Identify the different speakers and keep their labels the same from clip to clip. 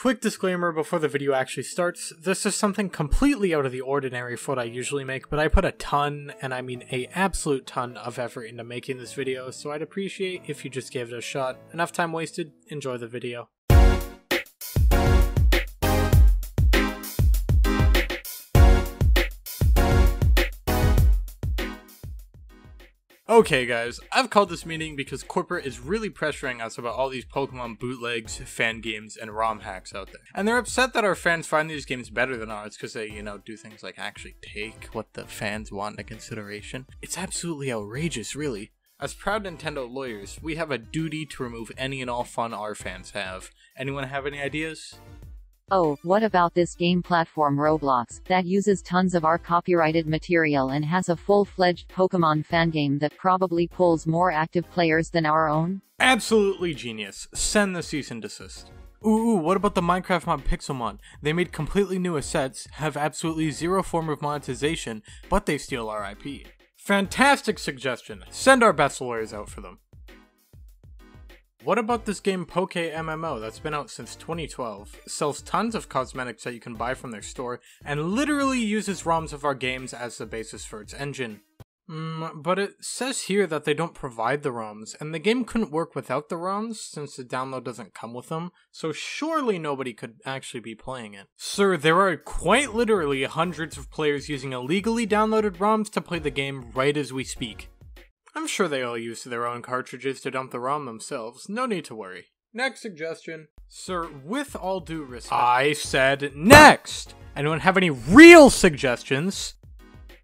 Speaker 1: Quick disclaimer before the video actually starts, this is something completely out of the ordinary for what I usually make, but I put a ton, and I mean a absolute ton of effort into making this video, so I'd appreciate if you just gave it a shot. Enough time wasted, enjoy the video. Okay guys, I've called this meeting because corporate is really pressuring us about all these Pokemon bootlegs, fan games, and ROM hacks out there. And they're upset that our fans find these games better than ours because they, do things like actually take what the fans want into consideration. It's absolutely outrageous, really. As proud Nintendo lawyers, we have a duty to remove any and all fun our fans have. Anyone have any ideas?
Speaker 2: Oh, what about this game platform Roblox, that uses tons of our copyrighted material and has a full-fledged Pokemon fangame that probably pulls more active players than our own?
Speaker 1: Absolutely genius. Send the cease and desist. Ooh, what about the Minecraft mod Pixelmon? They made completely new assets, have absolutely zero form of monetization, but they steal our IP. Fantastic suggestion. Send our best lawyers out for them. What about this game PokeMMO that's been out since 2012, sells tons of cosmetics that you can buy from their store, and literally uses ROMs of our games as the basis for its engine? But it says here that they don't provide the ROMs, and the game couldn't work without the ROMs since the download doesn't come with them, so surely nobody could actually be playing it. Sir, there are quite literally hundreds of players using illegally downloaded ROMs to play the game right as we speak. I'm sure they all use their own cartridges to dump the ROM themselves, no need to worry. Next suggestion. Sir, with all due respect— I said next! Anyone have any real suggestions?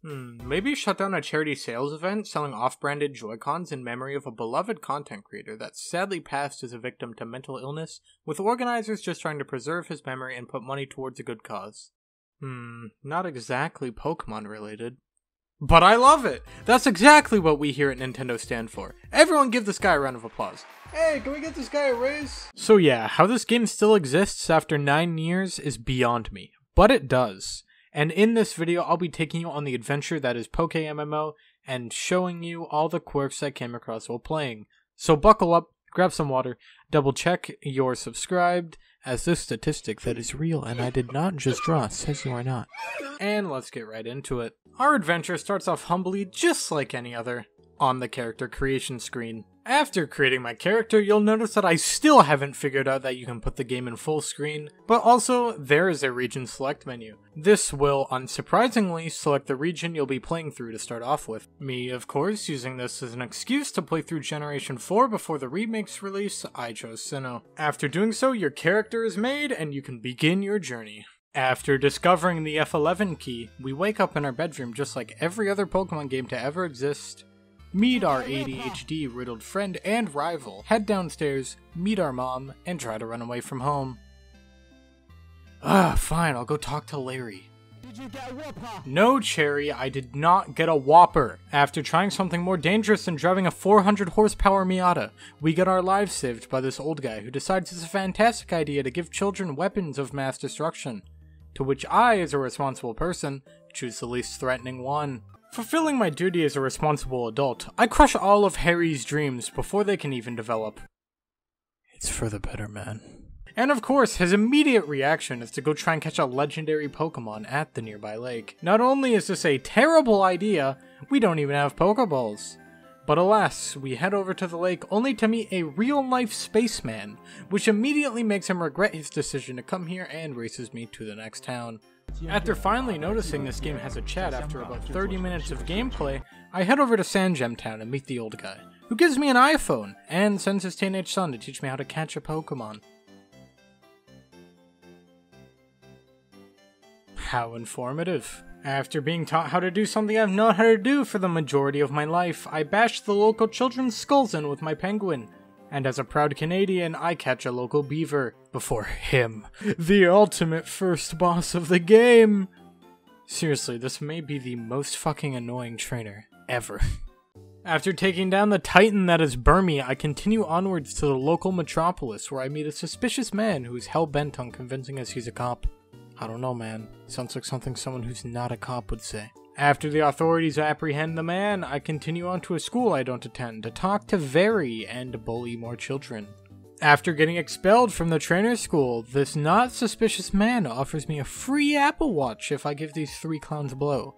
Speaker 1: Maybe shut down a charity sales event selling off-branded Joy-Cons in memory of a beloved content creator that sadly passed as a victim to mental illness, with organizers just trying to preserve his memory and put money towards a good cause. Not exactly Pokemon related. But I love it! That's exactly what we here at Nintendo stand for. Everyone give this guy a round of applause. Hey, can we get this guy a raise? So yeah, how this game still exists after 9 years is beyond me. But it does. And in this video, I'll be taking you on the adventure that is PokeMMO and showing you all the quirks I came across while playing. So buckle up, grab some water, double check you're subscribed, as this statistic that is real and I did not just draw says you are not. And let's get right into it. Our adventure starts off humbly, just like any other, on the character creation screen. After creating my character, you'll notice that I still haven't figured out that you can put the game in full screen, but also there is a region select menu. This will, unsurprisingly, select the region you'll be playing through to start off with. Me, of course, using this as an excuse to play through Generation 4 before the remake's release, I chose Sinnoh. After doing so, your character is made and you can begin your journey. After discovering the F11 key, we wake up in our bedroom just like every other Pokemon game to ever exist. Meet our ADHD-riddled friend and rival, head downstairs, meet our mom, and try to run away from home. Fine, I'll go talk to Larry. Did you get a Whopper? No, Cherry, I did not get a Whopper. After trying something more dangerous than driving a 400 horsepower Miata, we get our lives saved by this old guy who decides it's a fantastic idea to give children weapons of mass destruction. To which I, as a responsible person, choose the least threatening one. Fulfilling my duty as a responsible adult, I crush all of Harry's dreams before they can even develop. It's for the better, man. And of course, his immediate reaction is to go try and catch a legendary Pokemon at the nearby lake. Not only is this a terrible idea, we don't even have Pokeballs. But alas, we head over to the lake only to meet a real-life spaceman, which immediately makes him regret his decision to come here and races me to the next town. After finally noticing this game has a chat after about 30 minutes of gameplay, I head over to Sandgem Town and meet the old guy, who gives me an iPhone and sends his teenage son to teach me how to catch a Pokemon. How informative. After being taught how to do something I've known how to do for the majority of my life, I bash the local children's skulls in with my penguin. And as a proud Canadian, I catch a local beaver before him, the ultimate first boss of the game. Seriously, this may be the most fucking annoying trainer ever. After taking down the titan that is Burmy, I continue onwards to the local metropolis where I meet a suspicious man who is hell-bent on convincing us he's a cop. I don't know, man. Sounds like something someone who's not a cop would say. After the authorities apprehend the man, I continue on to a school I don't attend to talk to Very and bully more children. After getting expelled from the trainer school, this not suspicious man offers me a free Apple Watch if I give these 3 clowns a blow.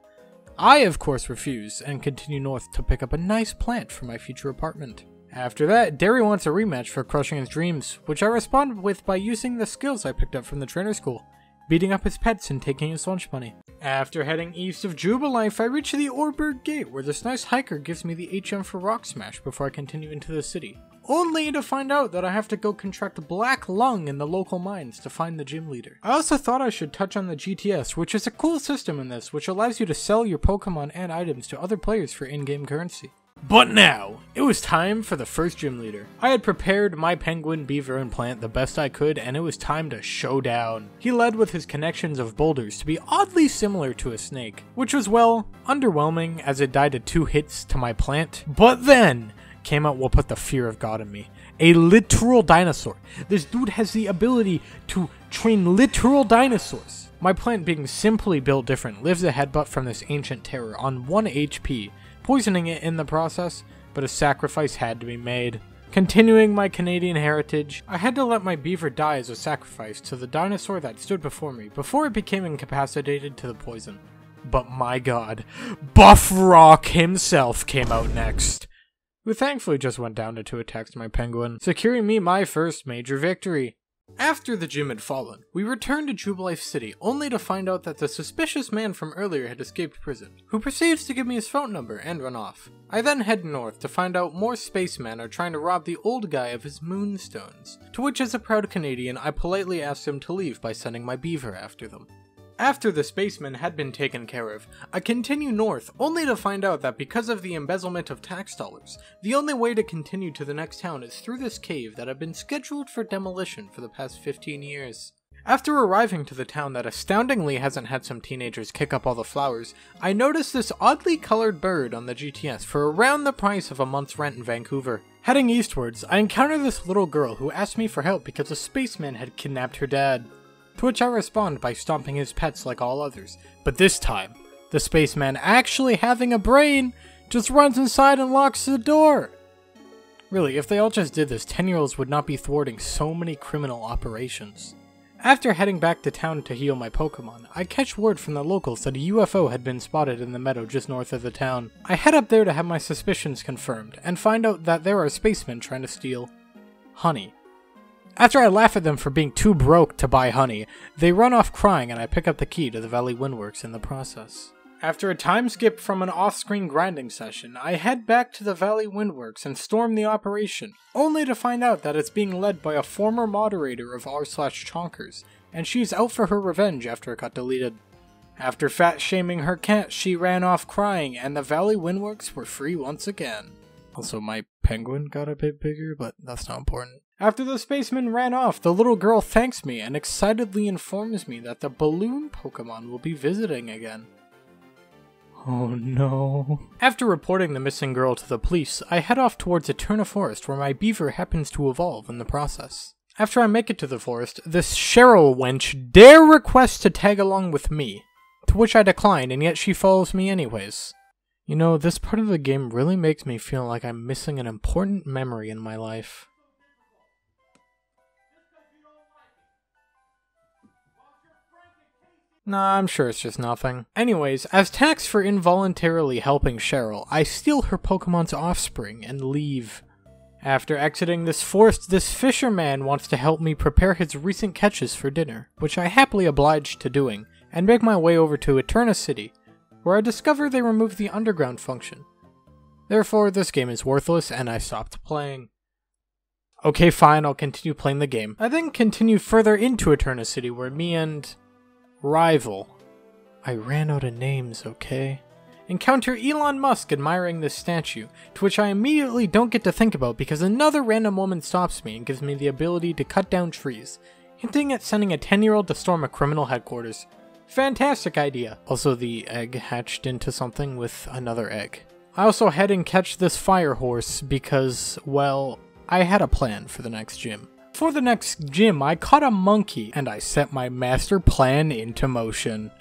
Speaker 1: I, of course, refuse and continue north to pick up a nice plant for my future apartment. After that, Derry wants a rematch for crushing his dreams, which I respond with by using the skills I picked up from the trainer school, beating up his pets and taking his lunch money. After heading east of Jubilife, I reach the Orberg Gate, where this nice hiker gives me the HM for Rock Smash before I continue into the city, only to find out that I have to go contract black lung in the local mines to find the gym leader. I also thought I should touch on the GTS, which is a cool system in this, which allows you to sell your Pokemon and items to other players for in-game currency. But now, it was time for the first gym leader. I had prepared my penguin, beaver, and plant the best I could, and it was time to show down. He led with his connections of boulders to be oddly similar to a snake, which was, well, underwhelming as it died to 2 hits to my plant. But then came out what put the fear of God in me. A literal dinosaur. This dude has the ability to train literal dinosaurs. My plant, being simply built different, lives a headbutt from this ancient terror on 1 HP, poisoning it in the process, but a sacrifice had to be made. Continuing my Canadian heritage, I had to let my beaver die as a sacrifice to the dinosaur that stood before me before it became incapacitated to the poison. But my god, Buff Rock himself came out next, who thankfully just went down to 2 attacks to my penguin, securing me my first major victory. After the gym had fallen, we returned to Jubilife City, only to find out that the suspicious man from earlier had escaped prison, who proceeds to give me his phone number and run off. I then head north to find out more spacemen are trying to rob the old guy of his moonstones, to which as a proud Canadian I politely asked him to leave by sending my beaver after them. After the spacemen had been taken care of, I continue north, only to find out that because of the embezzlement of tax dollars, the only way to continue to the next town is through this cave that had been scheduled for demolition for the past 15 years. After arriving to the town that astoundingly hasn't had some teenagers kick up all the flowers, I noticed this oddly colored bird on the GTS for around the price of a month's rent in Vancouver. Heading eastwards, I encounter this little girl who asked me for help because a spaceman had kidnapped her dad. To which I respond by stomping his pets like all others, but this time, the spaceman, actually having a brain, just runs inside and locks the door. Really, if they all just did this, 10-year-olds would not be thwarting so many criminal operations. After heading back to town to heal my Pokemon, I catch word from the locals that a UFO had been spotted in the meadow just north of the town. I head up there to have my suspicions confirmed, and find out that there are spacemen trying to steal honey. After I laugh at them for being too broke to buy honey, they run off crying and I pick up the key to the Valley Windworks in the process. After a time skip from an off-screen grinding session, I head back to the Valley Windworks and storm the operation, only to find out that it's being led by a former moderator of r/Chonkers, and she's out for her revenge after it got deleted. After fat-shaming her cat, she ran off crying, and the Valley Windworks were free once again. Also, my penguin got a bit bigger, but that's not important. After the spaceman ran off, the little girl thanks me and excitedly informs me that the balloon Pokemon will be visiting again. Oh no. After reporting the missing girl to the police, I head off towards Eterna Forest where my beaver happens to evolve in the process. After I make it to the forest, this Cheryl wench dare request to tag along with me, to which I decline, and yet she follows me anyways. You know, this part of the game really makes me feel like I'm missing an important memory in my life. Nah, I'm sure it's just nothing. Anyways, as tax for involuntarily helping Cheryl, I steal her Pokemon's offspring and leave. After exiting this forest, this fisherman wants to help me prepare his recent catches for dinner, which I happily obliged to doing, and make my way over to Eterna City, where I discover they removed the underground function. Therefore, this game is worthless and I stopped playing. Okay, fine, I'll continue playing the game. I then continue further into Eterna City where me and rival. I ran out of names, okay? Encounter Elon Musk admiring this statue, to which I immediately don't get to think about because another random woman stops me and gives me the ability to cut down trees, hinting at sending a 10-year-old to storm a criminal headquarters. Fantastic idea. Also, the egg hatched into something with another egg. I also head and catch this fire horse because, well, I had a plan for the next gym. For the next gym, I caught a monkey, and I set my master plan into motion.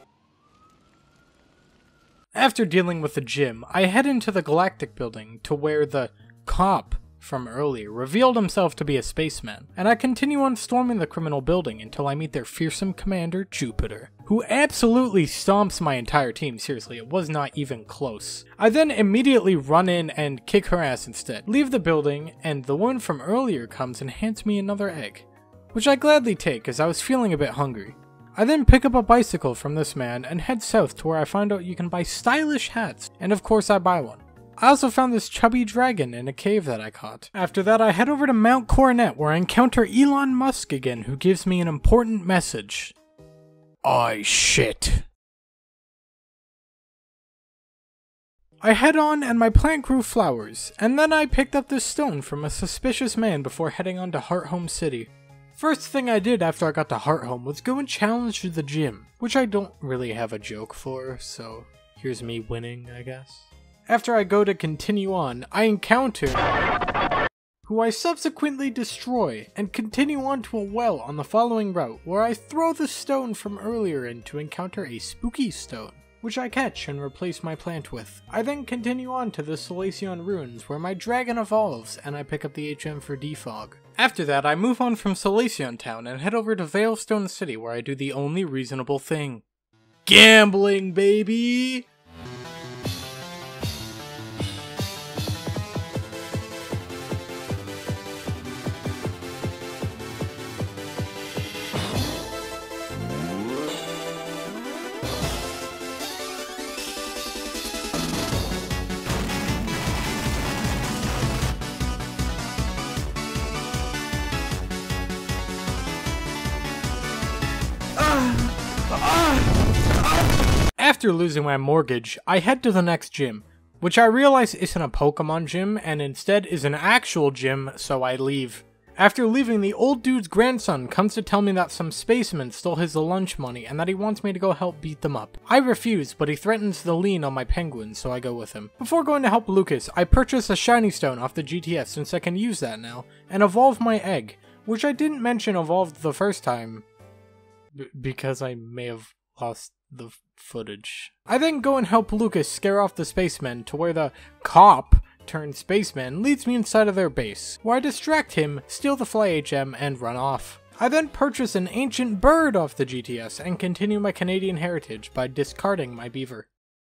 Speaker 1: After dealing with the gym, I head into the Galactic building to where the cop from earlier revealed himself to be a spaceman, and I continue on storming the criminal building until I meet their fearsome commander, Jupiter, who absolutely stomps my entire team. Seriously, it was not even close. I then immediately run in and kick her ass instead, leave the building, and the one from earlier comes and hands me another egg, which I gladly take as I was feeling a bit hungry. I then pick up a bicycle from this man and head south to where I find out you can buy stylish hats, and of course I buy one. I also found this chubby dragon in a cave that I caught. After that, I head over to Mount Coronet where I encounter Elon Musk again, who gives me an important message. I shit. I head on and my plant grew flowers, and then I picked up this stone from a suspicious man before heading on to Hearthome City. First thing I did after I got to Hearthome was go and challenge the gym, which I don't really have a joke for, so here's me winning, I guess. After I go to continue on, I encounter who I subsequently destroy and continue on to a well on the following route where I throw the stone from earlier in to encounter a spooky stone, which I catch and replace my plant with. I then continue on to the Solaceon ruins where my dragon evolves and I pick up the HM for Defog. After that, I move on from Solaceon Town and head over to Veilstone City where I do the only reasonable thing. Gambling, baby! After losing my mortgage, I head to the next gym, which I realize isn't a Pokemon gym and instead is an actual gym, so I leave. After leaving, the old dude's grandson comes to tell me that some spacemen stole his lunch money and that he wants me to go help beat them up. I refuse, but he threatens to lean on my penguin, so I go with him. Before going to help Lucas, I purchase a shiny stone off the GTS since I can use that now, and evolve my egg, which I didn't mention evolved the first time, because I may have lost the footage. I then go and help Lucas scare off the spacemen to where the cop turned spaceman leads me inside of their base, where I distract him, steal the Fly HM, and run off. I then purchase an ancient bird off the GTS and continue my Canadian heritage by discarding my beaver.